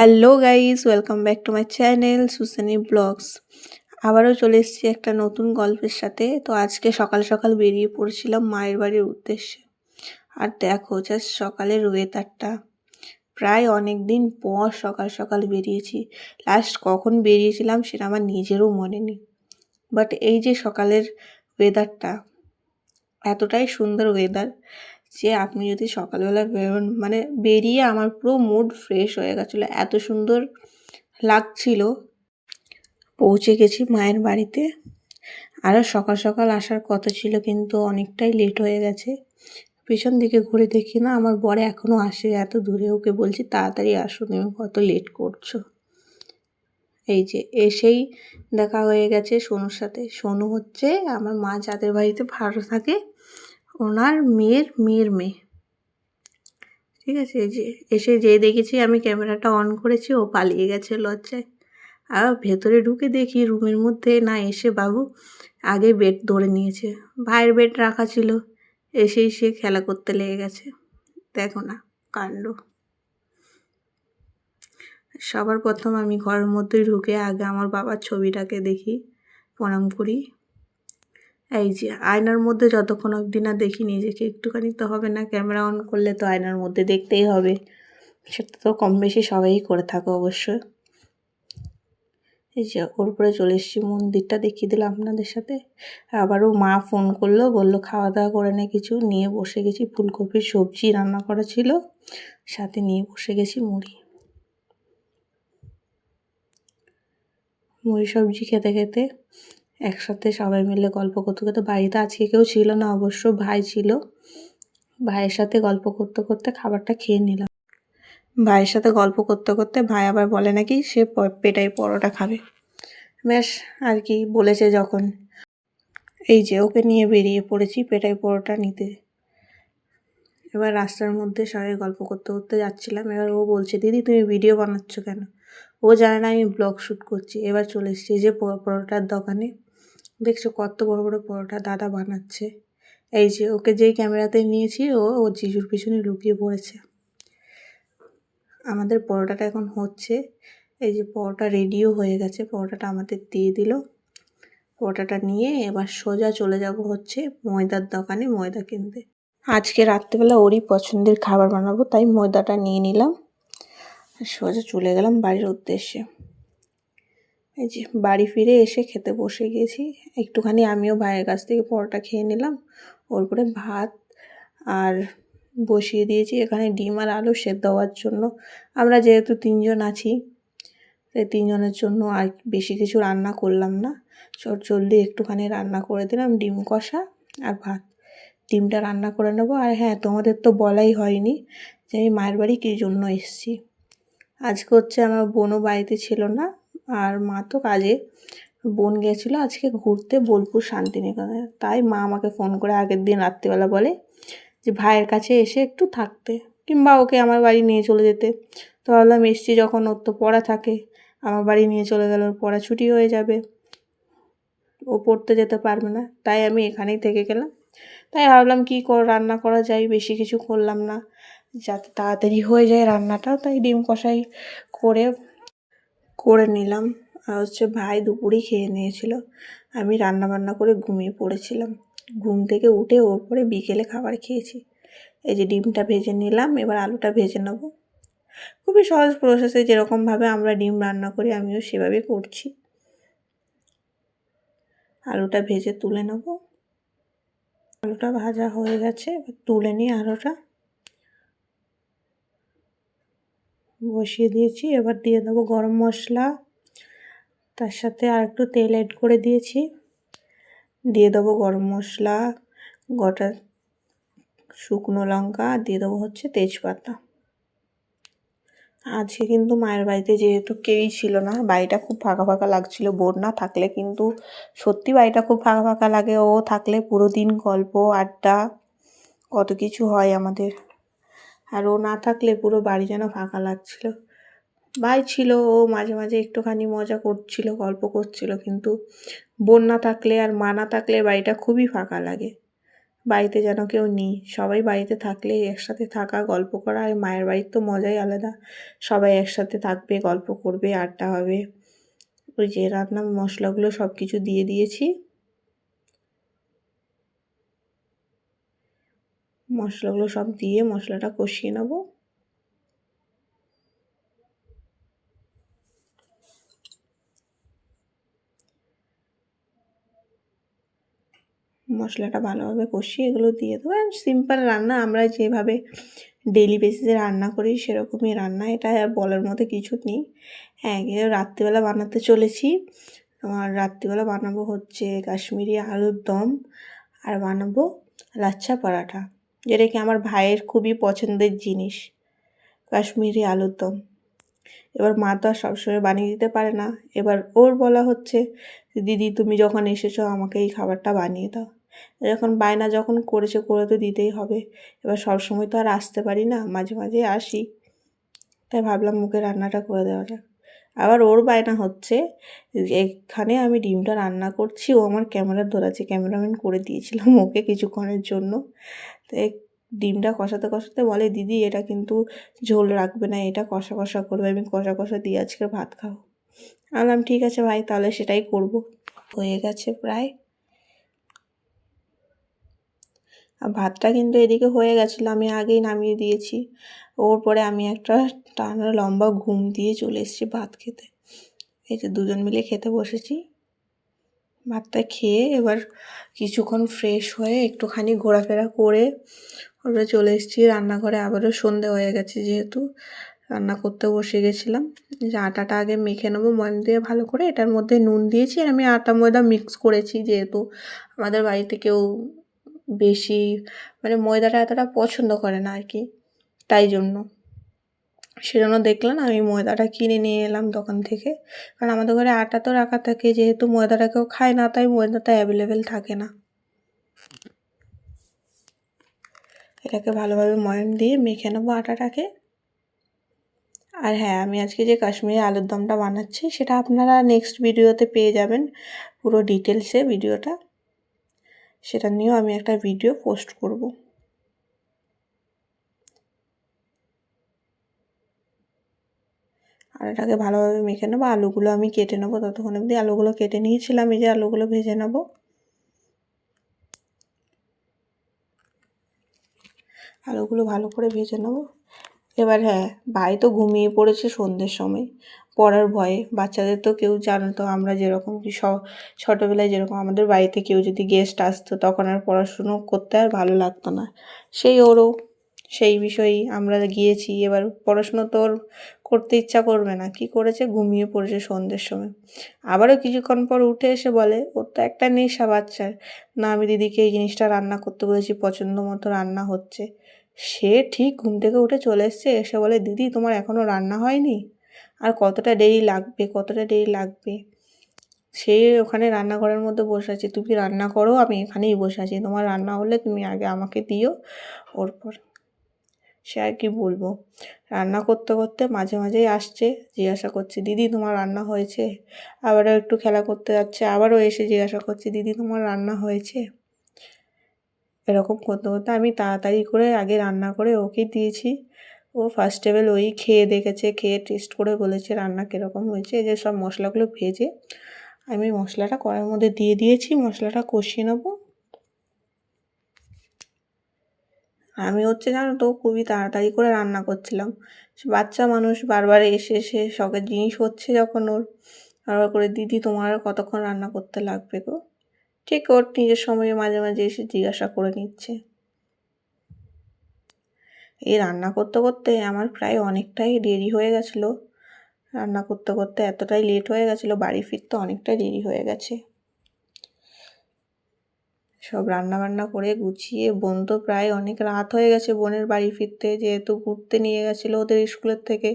Hello guys, welcome back to my channel সুসানি blogs. আবারও চলে এসেছি একটা নতুন গল্পের সাথে। তো আজকে সকাল সকাল বেরিয়ে পড়েছিলাম মায়ের বাড়ির উদ্দেশ্যে। আর দেখো জাস্ট সকালের ওয়েদারটা, প্রায় অনেক দিন পর সকাল সকাল বেরিয়েছি। লাস্ট কখন বেরিয়েছিলাম সেটা আমার নিজেরও মনে নেই, বাট এই যে সকালের ওয়েদারটা, এতটাই সুন্দর ওয়েদার যে আপনি যদি সকালবেলা বেরোন, মানে বেরিয়ে আমার পুরো মুড ফ্রেশ হয়ে গেছিলো, এত সুন্দর লাগছিল। পৌঁছে গেছি মায়ের বাড়িতে। আরও সকাল সকাল আসার কথা ছিল, কিন্তু অনেকটাই লেট হয়ে গেছে। পেছন দিকে ঘুরে দেখি না আমার বর এখনও আসে, এত দূরে। ওকে বলছি তাড়াতাড়ি আসো, তুমি কত লেট করছো। এই যে এসেই দেখা হয়ে গেছে সোনুর সাথে। সোনু হচ্ছে আমার মা যাদের বাড়িতে ভাড়া থাকে ওনার মেয়ের মেয়ে। ঠিক আছে, এই যে এসে যেই দেখেছি আমি ক্যামেরাটা অন করেছি, ও পালিয়ে গেছে লজ্জায়। আর ভেতরে ঢুকে দেখি রুমের মধ্যে না, এসে বাবু আগে বেড ধরে নিয়েছে। ভাইয়ের বেড রাখা ছিল, এসেই সে খেলা করতে লেগে গেছে। দেখো না কাণ্ড। সবার প্রথম আমি ঘরের মধ্যে ঢুকে আগে আমার বাবার ছবিটাকে দেখি, প্রণাম করি। এই যে আয়নার মধ্যে যতক্ষণ অবধি না দেখি নিজেকে একটুখানি তো হবে না, ক্যামেরা অন করলে তো আয়নার মধ্যে দেখতেই হবে। সেটা তো কম বেশি সবাই করে থাকো অবশ্য। এই যে ওর উপরে চলে এসেছি, মন্দিরটা দেখিয়ে দিলাম আপনাদের সাথে। আবারও মা ফোন করলো, বললো খাওয়া দাওয়া করে নে কিছু। নিয়ে বসে গেছি, ফুলকপির সবজি রান্না করা ছিল, সাথে নিয়ে বসে গেছি মুড়ি সবজি খেতে খেতে একসাথে সবাই মিলে গল্প করতে করতে। বাড়িতে আজকে কেউ ছিল না, অবশ্য ভাই ছিল। ভাইয়ের সাথে গল্প করতে করতে খাবারটা খেয়ে নিলাম। ভাইয়ের সাথে গল্প করতে করতে ভাই আবার বলে নাকি সে পেটাই পরোটা খাবে। ব্যাস আর কি বলেছে যখন, এই যে ওকে নিয়ে বেরিয়ে পড়েছি পেটাই পরোটা নিতে। এবার রাস্তার মধ্যে সবাই গল্প করতে করতে যাচ্ছিলাম। এবার ও বলছে, দিদি তুমি ভিডিও বানাচ্ছ কেন? ও জানে না আমি ব্লগ শ্যুট করছি। এবার চলে এসেছি যে পরোটার দোকানে। দেখছো কত বড় বড় পরোটা দাদা বানাচ্ছে। এই যে ওকে যেই ক্যামেরাতে নিয়েছি, ও জিজুর পিছনে লুকিয়ে পড়েছে। আমাদের পরোটাটা এখন হচ্ছে। এই যে পরোটা রেডিও হয়ে গেছে, পরোটাটা আমাদের দিয়ে দিল। পরোটাটা নিয়ে এবার সোজা চলে যাব হচ্ছে ময়দার দোকানে ময়দা কিনতে। আজকে রাত্রেবেলা ওরই পছন্দের খাবার বানাবো, তাই ময়দাটা নিয়ে নিলাম। সোজা চলে গেলাম বাড়ির উদ্দেশ্যে। এই যে বাড়ি ফিরে এসে খেতে বসে গেছি। একটুখানি আমিও ভাইয়ের কাছ থেকে পরোটা খেয়ে নিলাম। ওর পরে ভাত আর বসিয়ে দিয়েছি এখানে ডিম আর আলু সেদ্ধ হওয়ার জন্য। আমরা যেহেতু 3 জন আছি, তাই 3 জনের জন্য আর বেশি কিছু রান্না করলাম না। জলদি একটুখানি রান্না করে দিলাম, ডিম কষা আর ভাত। ডিমটা রান্না করে নেব। আর হ্যাঁ, তোমাদের তো বলাই হয়নি যে আমি মায়ের বাড়ি কী জন্য এসেছি। আজকে হচ্ছে আমার বোনও বাড়িতে ছিল না, আর মা তো কাজে। বোন গেছিলো আজকে ঘুরতে বোলপুর শান্তিনিকেতনে। তাই মা আমাকে ফোন করে আগের দিন রাত্রিবেলা বলে যে ভাইয়ের কাছে এসে একটু থাকতে, কিংবা ওকে আমার বাড়ি নিয়ে চলে যেতে। তো ভাবলাম এসছি যখন, ওর তো পড়া থাকে, আমার বাড়ি নিয়ে চলে গেলে ওর পড়া ছুটি হয়ে যাবে, ও পড়তে যেতে পারবে না। তাই আমি এখানেই থেকে গেলাম। তাই ভাবলাম কী রান্না করা যায়, বেশি কিছু করলাম না, যাতে তাড়াতাড়ি হয়ে যায় রান্নাটা। তাই ডিম কষাই করে নিলাম। আর হচ্ছে ভাই দুপুরেই খেয়ে নিয়েছিল, আমি রান্না বান্না করে ঘুমিয়ে পড়েছিলাম। ঘুম থেকে উঠে ওর পরে বিকেলে খাবার খেয়েছি। এই যে ডিমটা ভেজে নিলাম, এবার আলুটা ভেজে নেব। খুবই সহজ প্রসেসে, যেরকমভাবে আমরা ডিম রান্না করি আমিও সেভাবে করছি। আলুটা ভেজে তুলে নেব। আলুটা ভাজা হয়ে গেছে, এবার তুলে নিয়ে আলুটা বসিয়ে দিয়েছি। এবার দিয়ে দেবো গরম মশলা, তার সাথে আর একটু তেল অ্যাড করে দিয়েছি। দিয়ে দেবো গরম মশলা, গোটা শুকনো লঙ্কা, দিয়ে দেবো হচ্ছে তেজপাতা। আজকে কিন্তু মায়ের বাড়িতে যেহেতু কেউই ছিল না, বাড়িটা খুব ফাঁকা ফাঁকা লাগছিল। বোন না থাকলে কিন্তু সত্যি বাড়িটা খুব ফাঁকা ফাঁকা লাগে। ও থাকলে পুরো দিন গল্প আড্ডা কত কিছু হয় আমাদের, আর ও না থাকলে পুরো বাড়ি যেন ফাঁকা লাগছিল। ভাই ছিল, ও মাঝে মাঝে একটুখানি মজা করছিল, গল্প করছিল, কিন্তু বোন না থাকলে আর মা না থাকলে বাড়িটা খুবই ফাঁকা লাগে। বাড়িতে যেন কেউ নেই, সবাই বাড়িতে থাকলে একসাথে থাকা, গল্প করা। আর মায়ের বাড়ির তো মজাই আলাদা, সবাই একসাথে থাকবে, গল্প করবে, আড্ডা হবে। ওই যে রান্নার মশলাগুলো সব কিছু দিয়ে দিয়েছি, মশলাগুলো সব দিয়ে মশলাটা কষিয়ে নেব। মশলাটা ভালোভাবে কষিয়ে এগুলো দিয়ে দেবো। সিম্পল রান্না, আমরা যেভাবে ডেইলি বেসিসে রান্না করি সেরকমই রান্না, এটা আর বলার মতো কিছু নেই। হ্যাঁ, রাত্রিবেলা বানাতে চলেছি। আর রাত্রিবেলা বানাবো হচ্ছে কাশ্মীরি আলুর দম, আর বানাবো লাচ্ছা পরাঠা, যেটা কি আমার ভাইয়ের খুবই পছন্দের জিনিস, কাশ্মীরি আলুর দম। এবার মা তো আর সবসময় বানিয়ে দিতে পারে না, এবার ওর বলা হচ্ছে, দিদি তুমি যখন এসেছো আমাকে এই খাবারটা বানিয়ে দাও। যখন বায়না যখন করেছে, করে তো দিতেই হবে। এবার সবসময় তো আর আসতে পারি না, মাঝে মাঝে আসি, তাই ভাবলাম মুখে রান্নাটা করে দেওয়া যাক। আবার ওর বায়না হচ্ছে, এখানে আমি ডিমটা রান্না করছি, ও আমার ক্যামেরা ধরাচ্ছে, ক্যামেরাম্যান করে দিয়েছিলাম ওকে কিছুক্ষণের জন্য। তো ডিমটা কষাতে কষাতে বলে, দিদি এটা কিন্তু ঝোল রাখবে না, এটা কষা কষা করবে, আমি কষা কষা দিয়ে আজকে ভাত খাবো। বললাম ঠিক আছে ভাই, তাহলে সেটাই করব। হয়ে গেছে প্রায়। আর ভাতটা কিন্তু এদিকে হয়ে গেছিলো, আমি আগেই নামিয়ে দিয়েছি। ওর পরে আমি একটা টানা লম্বা ঘুম দিয়ে চলে এসেছি ভাত খেতে। এই যে দুজন মিলে খেতে বসেছি। ভাতটা খেয়ে এবার কিছুক্ষণ ফ্রেশ হয়ে একটুখানি ঘোরাফেরা করে ওরা চলে এসেছি রান্নাঘরে। আবারও সন্ধে হয়ে গেছে, যেহেতু রান্না করতে বসে গেছিলাম। যে আটাটা আগে মেখে নেবো ময়দা দিয়ে ভালো করে, এটার মধ্যে নুন দিয়েছি, আর আমি আটা ময়দা মিক্স করেছি, যেহেতু আমাদের বাড়িতে কেউ বেশি মানে ময়দাটা এতটা পছন্দ করে না আর কি, তাই জন্য। সেজন্য দেখলাম আমি ময়দাটা কিনে নিয়ে এলাম দোকান থেকে, কারণ আমাদের ঘরে আটা তো রাখা থাকে, যেহেতু ময়দাটা কেউ খায় না, তাই ময়দাটা অ্যাভেলেবেল থাকে না। এটাকে ভালোভাবে ময়ান দিয়ে মেখে নেবো আটাটাকে। আর হ্যাঁ, আমি আজকে যে কাশ্মীরি আলুর দমটা বানাচ্ছি সেটা আপনারা নেক্সট ভিডিওতে পেয়ে যাবেন, পুরো ডিটেলসে ভিডিওটা। সেটা নিয়েও আমি একটা ভিডিও পোস্ট করব। আর এটাকে ভালোভাবে মেখে নেবো। আলুগুলো আমি কেটে নেবো, ততক্ষণ অবধি আলুগুলো কেটে নিয়েছিলাম, এই যে আলুগুলো ভেজে নেবো। আলুগুলো ভালো করে ভেজে নেবো। এবার হ্যাঁ, ভাই তো ঘুমিয়ে পড়েছে সন্ধ্যের সময় পড়ার ভয়ে। বাচ্চাদের তো কেউ জানো তো, আমরা যেরকম কি ছোটোবেলায় যেরকম আমাদের বাড়িতে কেউ যদি গেস্ট আসতো তখন আর পড়াশুনো করতে আর ভালো লাগতো না, সেই ওরও সেই বিষয়েই আমরা গিয়েছি। এবার পড়াশুনো তো ওর করতে ইচ্ছা করবে না, কি করেছে, ঘুমিয়ে পড়েছে সন্ধ্যের সময়। আবারও কিছুক্ষণ পর উঠে এসে বলে, ওর তো একটা নেশা বাচ্চার, না আমি দিদিকে এই জিনিসটা রান্না করতে বলেছি, পছন্দ মতো রান্না হচ্ছে। সে ঠিক ঘুম থেকে উঠে চলে এসছে, এসে বলে, দিদি তোমার এখনও রান্না হয়নি, আর কতটা দেরি লাগবে, কতটা দেরি লাগবে। সে ওখানে রান্নাঘরের মধ্যে বসে আছে, তুমি রান্না করো, আমি এখানেই বসে আছি, তোমার রান্না হলে তুমি আগে আমাকে দিও, ওরপর। সে আর কি বলবো, রান্না করতে করতে মাঝে মাঝেই আসছে, জিজ্ঞাসা করছে, দিদি তোমার রান্না হয়েছে। আবারও একটু খেলা করতে যাচ্ছে, আবারও এসে জিজ্ঞাসা করছে, দিদি তোমার রান্না হয়েছে। এরকম করতে করতে আমি তাড়াতাড়ি করে আগে রান্না করে ওকে দিয়েছি। ও ফার্স্ট টেবিল ওই খেয়ে দেখেছে, খেয়ে টেস্ট করে বলেছে রান্না কীরকম হয়েছে। এই যে সব মশলাগুলো ভেজে আমি মশলাটা কড়াইয়ের মধ্যে দিয়ে দিয়েছি, মশলাটা কষিয়ে নেবো। আমি হচ্ছে জানো তো খুবই তাড়াতাড়ি করে রান্না করছিলাম। বাচ্চা মানুষ বারবার এসে এসে শখের জিনিস হচ্ছে যখন ওর, বারবার করে, দিদি তোমার আর কতক্ষণ রান্না করতে লাগবে গো। ঠিক ওর নিজের সময়ে মাঝে মাঝে এসে জিজ্ঞাসা করে নিচ্ছে। এই রান্না করতে করতে আমার প্রায় অনেকটাই দেরি হয়ে গেছিলো। রান্না করতে করতে এতটাই লেট হয়ে গেছিলো, বাড়ি ফিরতে অনেকটাই দেরি হয়ে গেছে। সব রান্না বান্না করে গুছিয়ে, বোন তো প্রায় অনেক রাত হয়ে গেছে বোনের বাড়ি ফিরতে, যেহেতু ঘুরতে নিয়ে গেছিলো ওদের স্কুলের থেকে।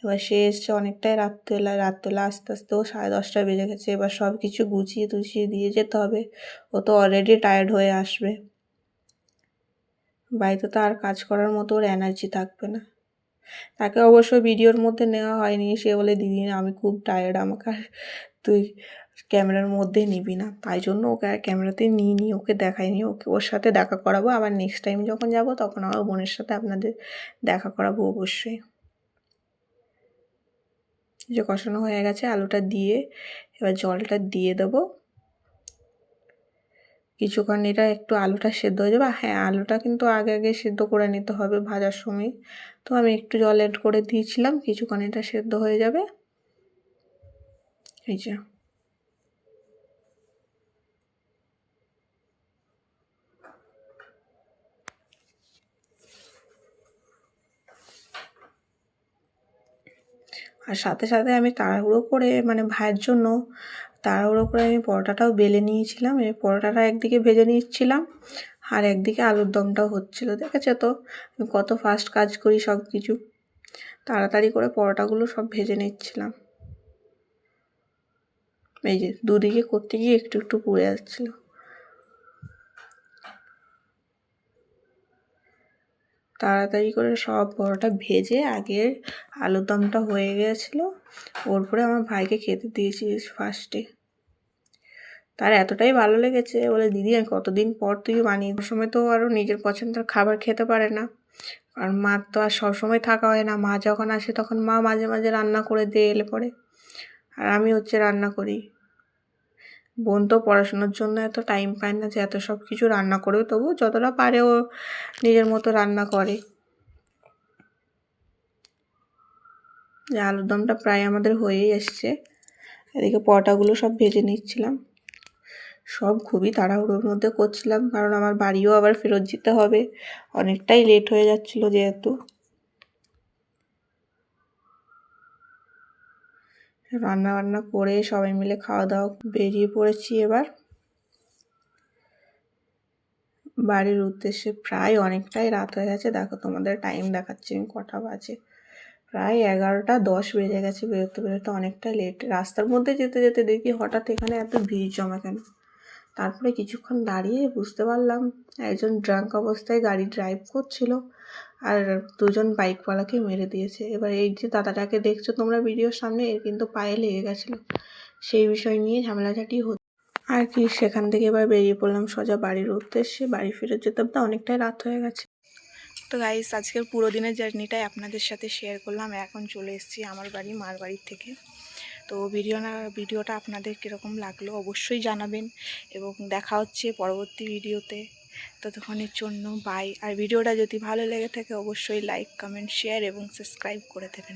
এবার সে এসছে অনেকটাই রাত্রেবেলা আস্তে আস্তেও 10:30 বেজে গেছে। এবার সব কিছু গুছিয়ে টুছিয়ে দিয়ে যেতে হবে, ও তো অলরেডি টায়ার্ড হয়ে আসবে। বাড়িতে তো আর কাজ করার মতো ওর এনার্জি থাকবে না। তাকে অবশ্য ভিডিওর মধ্যে নেওয়া হয়নি, সে বলে, দিদি আমি খুব টায়ার্ড, আমাকে আর তুই ক্যামেরার মধ্যে নিবি না, তাই জন্য ওকে আর ক্যামেরাতে নিইনি, ওকে দেখাইনি। ওর সাথে দেখা করাবো, আবার নেক্সট টাইম যখন যাব তখন আমার বোনের সাথে আপনাদের দেখা করাবো অবশ্যই। যে কষানো হয়ে গেছে, আলুটা দিয়ে এবার জলটা দিয়ে দেবো। কিছুক্ষণ এটা একটু আলুটা সেদ্ধ হয়ে যাবে। হ্যাঁ, আলুটা কিন্তু আগে আগে সেদ্ধ করে নিতে হবে ভাজার সময়। তো আমি একটু জল অ্যাড করে দিয়েছিলাম, কিছুক্ষণ এটা সেদ্ধ হয়ে যাবে। এই যে আর সাথে সাথে আমি তাড়াহুড়ো করে ভাইয়ের জন্য তাড়াহুড়ো করে আমি পরোটাটাও বেলে নিয়েছিলাম। এই পরোটাটা একদিকে ভেজে নিচ্ছিলাম আর একদিকে আলুর দমটাও হচ্ছিলো। দেখেছো তো আমি কত ফাস্ট কাজ করি, সব কিছু তাড়াতাড়ি করে পরোটাগুলো সব ভেজে নিচ্ছিলাম। এই যে দুদিকে করতে গিয়ে একটু একটু পুড়ে যাচ্ছিলো। তাড়াতাড়ি করে সব পরোটা ভেজে আগে আলুর দমটা হয়ে গিয়েছিলো, ওর পরে আমার ভাইকে খেতে দিয়েছি ফার্স্টে। তার এতটাই ভালো লেগেছে, বলে দিদি আমি কতদিন পর তুই বানিয়ে। সময় তো আরও নিজের পছন্দের খাবার খেতে পারে না, আর মার তো আর সবসময় থাকা হয় না। মা যখন আসে তখন মা মাঝে মাঝে রান্না করে দিয়ে এলে পরে, আর আমি রান্না করি। বোন তো পড়াশোনার জন্য এত টাইম পায় না যে এত সব কিছু রান্না করবে, তবু যতটা পারে ও নিজের মতো রান্না করে। যে আলুর দমটা প্রায় আমাদের হয়েই এসছে। এদিকে পরোটাগুলো সব ভেজে নিচ্ছিলাম। সব খুবই তাড়াহুড়োর মধ্যে করছিলাম, কারণ আমার বাড়িও আবার ফেরত যেতে হবে, অনেকটাই লেট হয়ে যাচ্ছিলো যেহেতু। রান্না বান্না করে সবাই মিলে খাওয়া দাওয়া বেরিয়ে পড়েছি এবার বাড়ির উদ্দেশ্যে। প্রায় অনেকটাই রাত হয়ে গেছে, দেখো তোমাদের টাইম দেখাচ্ছি আমি কটা বাজে। প্রায় 11:10 বেজে গেছে, বেরোতে বেরোতে অনেকটাই লেট। রাস্তার মধ্যে যেতে যেতে দেখি হঠাৎ এখানে এত ভিড় জমা কেন। তারপরে কিছুক্ষণ দাঁড়িয়ে বুঝতে পারলাম একজন ড্রাঙ্ক অবস্থায় গাড়ি ড্রাইভ করছিল আর দুজন বাইকওয়ালাকে মেরে দিয়েছে। এবার এই যে দাদাটাকে দেখছো তোমরা ভিডিওর সামনে, এর কিন্তু পায়ে লেগে গেছিলো। সেই বিষয় নিয়ে ঝামেলাঝাটি হচ্ছে আর কি। সেখান থেকে এবার বেরিয়ে পড়লাম সোজা বাড়ির উদ্দেশ্যে। বাড়ি ফিরে যেতে তো অনেকটাই রাত হয়ে গেছে। তো গাইস, আজকের পুরো দিনের জার্নিটাই আপনাদের সাথে শেয়ার করলাম। এখন চলে এসেছি আমার বাড়ি, মার বাড়ির থেকে। তো ভিডিওটা আপনাদের কীরকম লাগলো অবশ্যই জানাবেন, এবং দেখা হচ্ছে পরবর্তী ভিডিওতে। ততক্ষণের জন্য বাই। আর ভিডিওটা যদি ভালো লেগে থাকে অবশ্যই লাইক, কমেন্ট, শেয়ার এবং সাবস্ক্রাইব করে দেবেন।